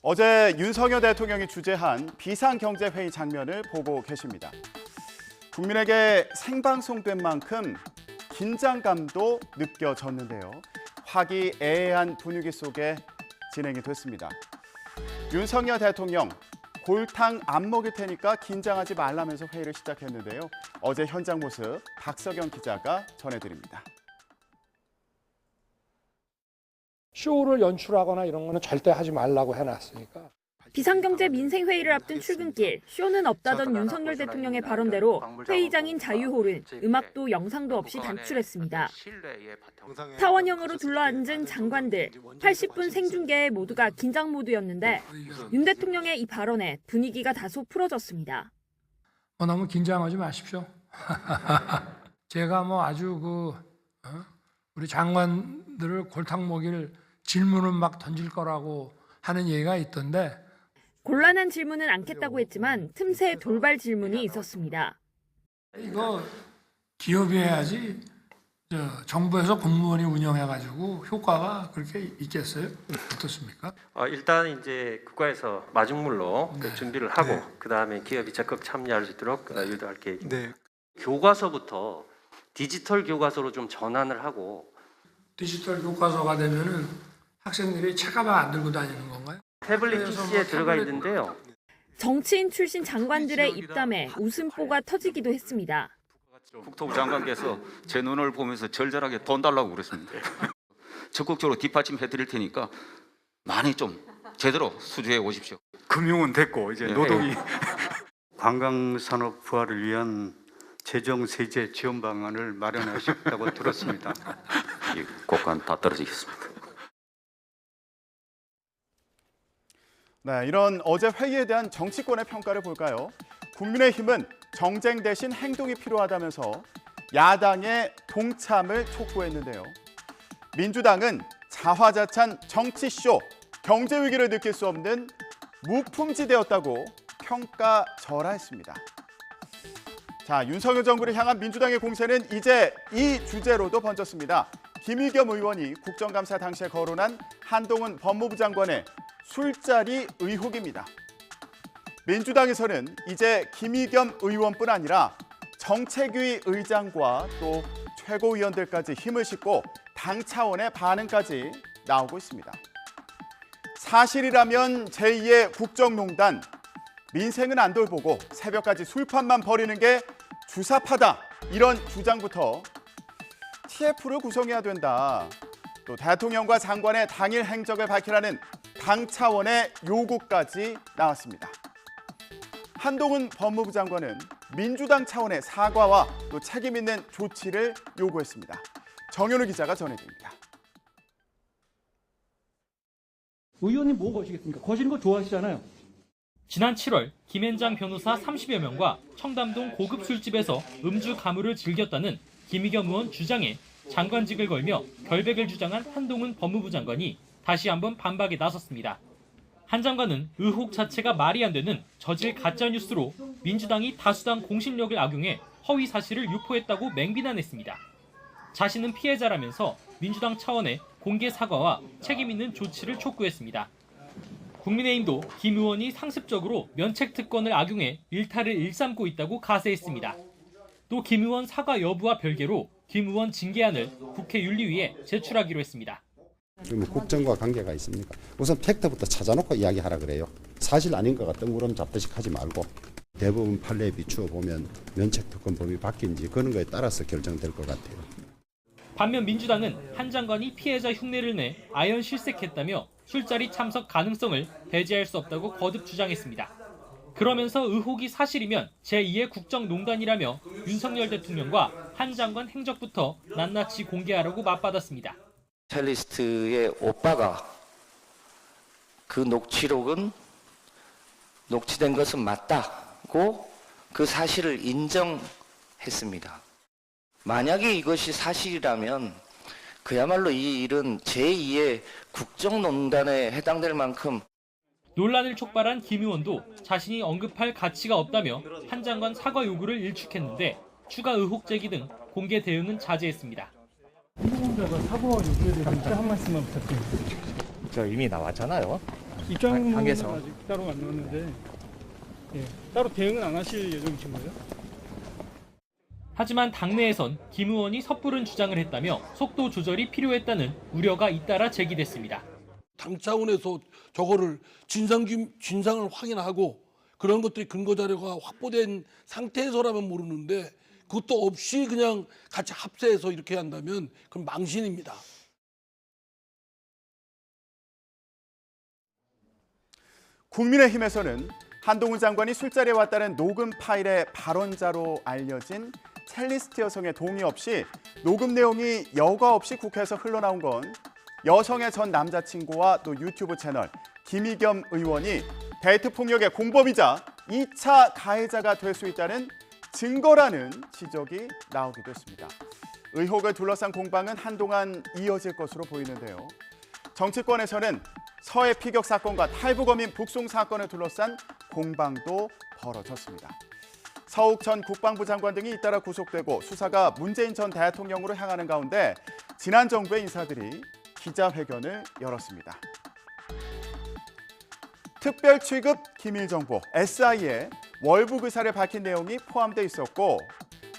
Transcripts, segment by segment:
어제 윤석열 대통령이 주재한 비상경제회의 장면을 보고 계십니다. 국민에게 생방송된 만큼 긴장감도 느껴졌는데요. 화기애애한 분위기 속에 진행이 됐습니다. 윤석열 대통령 골탕 안 먹일 테니까 긴장하지 말라면서 회의를 시작했는데요. 어제 현장 모습 박석영 기자가 전해드립니다. 쇼를 연출하거나 이런 거는 절대 하지 말라고 해놨으니까. 비상경제 민생회의를 앞둔 출근길, 쇼는 없다던 윤석열 대통령의 발언대로 회의장인 자유홀은 음악도 영상도 없이 단출했습니다. 타원형으로 둘러앉은 장관들, 80분 생중계에 모두가 긴장 모드였는데 윤 대통령의 이 발언에 분위기가 다소 풀어졌습니다. 너무 긴장하지 마십시오. 제가 아주 우리 장관들을 골탕 먹일 질문을 막 던질 거라고 하는 얘기가 있던데 곤란한 질문은 않겠다고 했지만 틈새 돌발 질문이 있었습니다. 이거 기업이 해야지 정부에서 공무원이 운영해가지고 효과가 그렇게 있겠어요? 어떻습니까? 일단 이제 국가에서 마중물로 준비를 하고 그 다음에 기업이 적극 참여할 수 있도록 유도할 계획입니다. 교과서부터 디지털 교과서로 좀 전환을 하고 디지털 교과서가 되면은 학생들이 책가방 안 들고 다니는 건가요? 태블릿 PC에 들어가 있는데요. 정치인 출신 장관들의 입담에 웃음보가 터지기도 했습니다. 국토부 장관께서 제 눈을 보면서 절절하게 돈 달라고 그랬습니다. 적극적으로 뒷받침해 드릴 테니까 많이 좀 제대로 수주해 오십시오. 금융은 됐고 이제 노동이 관광산업 부활을 위한 재정 세제 지원 방안을 마련하셨다고 들었습니다. 이 곡간 다 떨어지겠습니다. 네, 이런 어제 회의에 대한 정치권의 평가를 볼까요? 국민의힘은 정쟁 대신 행동이 필요하다면서 야당의 동참을 촉구했는데요. 민주당은 자화자찬 정치쇼, 경제 위기를 느낄 수 없는 무품지대였다고 평가절하했습니다. 자, 윤석열 정부를 향한 민주당의 공세는 이제 이 주제로도 번졌습니다. 김의겸 의원이 국정감사 당시에 거론한 한동훈 법무부 장관의 술자리 의혹입니다. 민주당에서는 이제 김의겸 의원뿐 아니라 정책위 의장과 또 최고위원들까지 힘을 싣고 당 차원의 반응까지 나오고 있습니다. 사실이라면 제2의 국정농단, 민생은 안 돌보고 새벽까지 술판만 벌이는 게 주사파다, 이런 주장부터 TF를 구성해야 된다, 또 대통령과 장관의 당일 행적을 밝히라는 당 차원의 요구까지 나왔습니다. 한동훈 법무부 장관은 민주당 차원의 사과와 또 책임 있는 조치를 요구했습니다. 정현우 기자가 전해드립니다. 의원님 뭐 거시겠습니까? 거시는 거 좋아하시잖아요. 지난 7월 김앤장 변호사 30여 명과 청담동 고급 술집에서 음주 가무를 즐겼다는 김의겸 의원 주장에 장관직을 걸며 결백을 주장한 한동훈 법무부 장관이 다시 한번 반박에 나섰습니다. 한 장관은 의혹 자체가 말이 안 되는 저질 가짜뉴스로 민주당이 다수당 공신력을 악용해 허위 사실을 유포했다고 맹비난했습니다. 자신은 피해자라면서 민주당 차원의 공개 사과와 책임 있는 조치를 촉구했습니다. 국민의힘도 김 의원이 상습적으로 면책 특권을 악용해 일탈을 일삼고 있다고 가세했습니다. 또 김 의원 사과 여부와 별개로 김 의원 징계안을 국회 윤리위에 제출하기로 했습니다. 국정과 관계가 있습니까? 우선 팩트부터 찾아놓고 이야기하라 그래요. 사실 아닌 거가 뜬구름 잡듯이 하지 말고 대부분 판례에 비추어 보면 면책특권 범위 바뀐지 그런 거에 따라서 결정될 것 같아요. 반면 민주당은 한 장관이 피해자 흉내를 내 아연 실색했다며 술자리 참석 가능성을 배제할 수 없다고 거듭 주장했습니다. 그러면서 의혹이 사실이면 제2의 국정농단이라며 윤석열 대통령과 한 장관 행적부터 낱낱이 공개하라고 맞받았습니다. 첼리스트의 오빠가 그 녹취록은 녹취된 것은 맞다고 그 사실을 인정했습니다. 만약에 이것이 사실이라면 그야말로 이 일은 제2의 국정농단에 해당될 만큼 논란을 촉발한 김 의원도 자신이 언급할 가치가 없다며 한 장관 사과 요구를 일축했는데 추가 의혹 제기 등 공개 대응은 자제했습니다. 후보자가 사과 요구에 대해서 한 말씀만 부탁드립니다. 저 이미 나왔잖아요. 입장문은 당에서. 아직 따로 안 나왔는데 따로 대응은 안 하실 예정이신 거예요? 하지만 당내에선 김 의원이 섣부른 주장을 했다며 속도 조절이 필요했다는 우려가 잇따라 제기됐습니다. 당 차원에서 저거를 진상을 확인하고 그런 것들이 근거 자료가 확보된 상태에서라면 모르는데 그것도 없이 그냥 같이 합세해서 이렇게 한다면 그건 망신입니다. 국민의힘에서는 한동훈 장관이 술자리에 왔다는 녹음 파일의 발언자로 알려진 첼리스트 여성의 동의 없이 녹음 내용이 여과 없이 국회에서 흘러나온 건 여성의 전 남자친구와 또 유튜브 채널 김의겸 의원이 데이트 폭력의 공범이자 2차 가해자가 될 수 있다는 증거라는 지적이 나오기도 했습니다. 의혹을 둘러싼 공방은 한동안 이어질 것으로 보이는데요. 정치권에서는 서해 피격 사건과 탈북어민 북송 사건을 둘러싼 공방도 벌어졌습니다. 서욱 전 국방부 장관 등이 잇따라 구속되고 수사가 문재인 전 대통령으로 향하는 가운데 지난 정부의 인사들이 기자회견을 열었습니다. 특별 취급 기밀정보 SI에 월북 의사를 밝힌 내용이 포함돼 있었고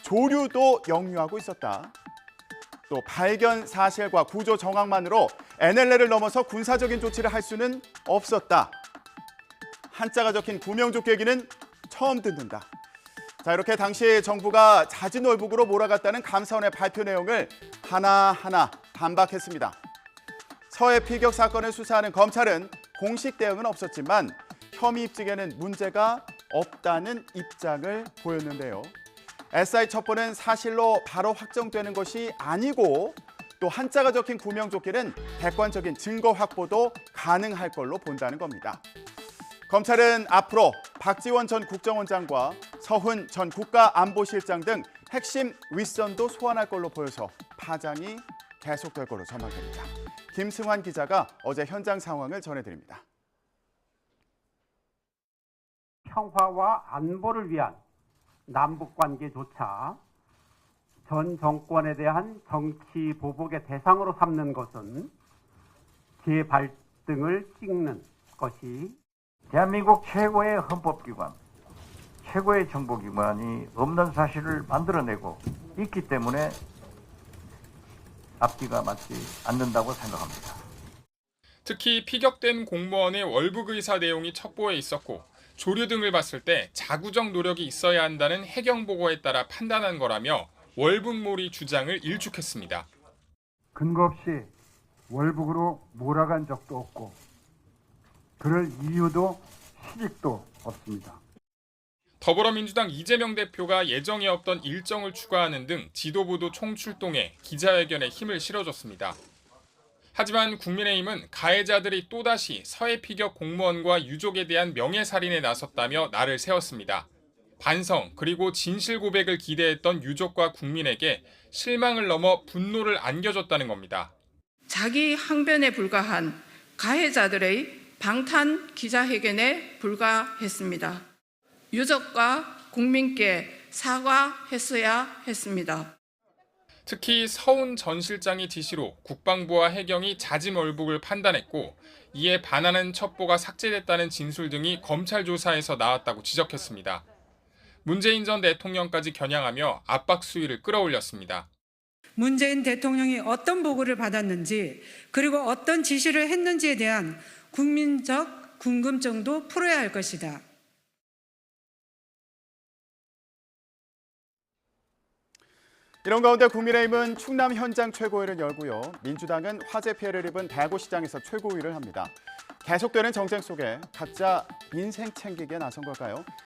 조류도 역류하고 있었다. 또 발견 사실과 구조 정황만으로 NLL을 넘어서 군사적인 조치를 할 수는 없었다. 한자가 적힌 구명조끼 얘기는 처음 듣는다. 자, 이렇게 당시 정부가 자진 월북으로 몰아갔다는 감사원의 발표 내용을 하나하나 반박했습니다. 서해 피격 사건을 수사하는 검찰은 공식 대응은 없었지만 혐의 입증에는 문제가 없다는 입장을 보였는데요. SI 첩보는 사실로 바로 확정되는 것이 아니고 또 한자가 적힌 구명조끼는 객관적인 증거 확보도 가능할 걸로 본다는 겁니다. 검찰은 앞으로 박지원 전 국정원장과 서훈 전 국가안보실장 등 핵심 윗선도 소환할 걸로 보여서 파장이 계속될 걸로 전망됩니다. 김승환 기자가 어제 현장 상황을 전해드립니다. 평화와 안보를 위한 남북관계조차 전 정권에 대한 정치 보복의 대상으로 삼는 것은 재발등을 찍는 것이 대한민국 최고의 헌법기관, 최고의 정보기관이 없는 사실을 만들어내고 있기 때문에 앞뒤가 맞지 않는다고 생각합니다. 특히 피격된 공무원의 월북 의사 내용이 첩보에 있었고 조류 등을 봤을 때 자구적 노력이 있어야 한다는 해경 보고에 따라 판단한 거라며 월북몰이 주장을 일축했습니다. 근거 없이 월북으로 몰아간 적도 없고 그럴 이유도 시직도 없습니다. 더불어민주당 이재명 대표가 예정에 없던 일정을 추가하는 등 지도부도 총출동해 기자회견에 힘을 실어줬습니다. 하지만 국민의힘은 가해자들이 또다시 서해 피격 공무원과 유족에 대한 명예살인에 나섰다며 날을 세웠습니다. 반성 그리고 진실 고백을 기대했던 유족과 국민에게 실망을 넘어 분노를 안겨줬다는 겁니다. 자기 항변에 불과한 가해자들의 방탄 기자회견에 불과했습니다. 유족과 국민께 사과했어야 했습니다. 특히 서훈 전 실장의 지시로 국방부와 해경이 자진 월북을 판단했고 이에 반하는 첩보가 삭제됐다는 진술 등이 검찰 조사에서 나왔다고 지적했습니다. 문재인 전 대통령까지 겨냥하며 압박 수위를 끌어올렸습니다. 문재인 대통령이 어떤 보고를 받았는지 그리고 어떤 지시를 했는지에 대한 국민적 궁금증도 풀어야 할 것이다. 이런 가운데 국민의힘은 충남 현장 최고위를 열고요. 민주당은 화재 피해를 입은 대구시장에서 최고위를 합니다. 계속되는 정쟁 속에 각자 민생 챙기기에 나선 걸까요?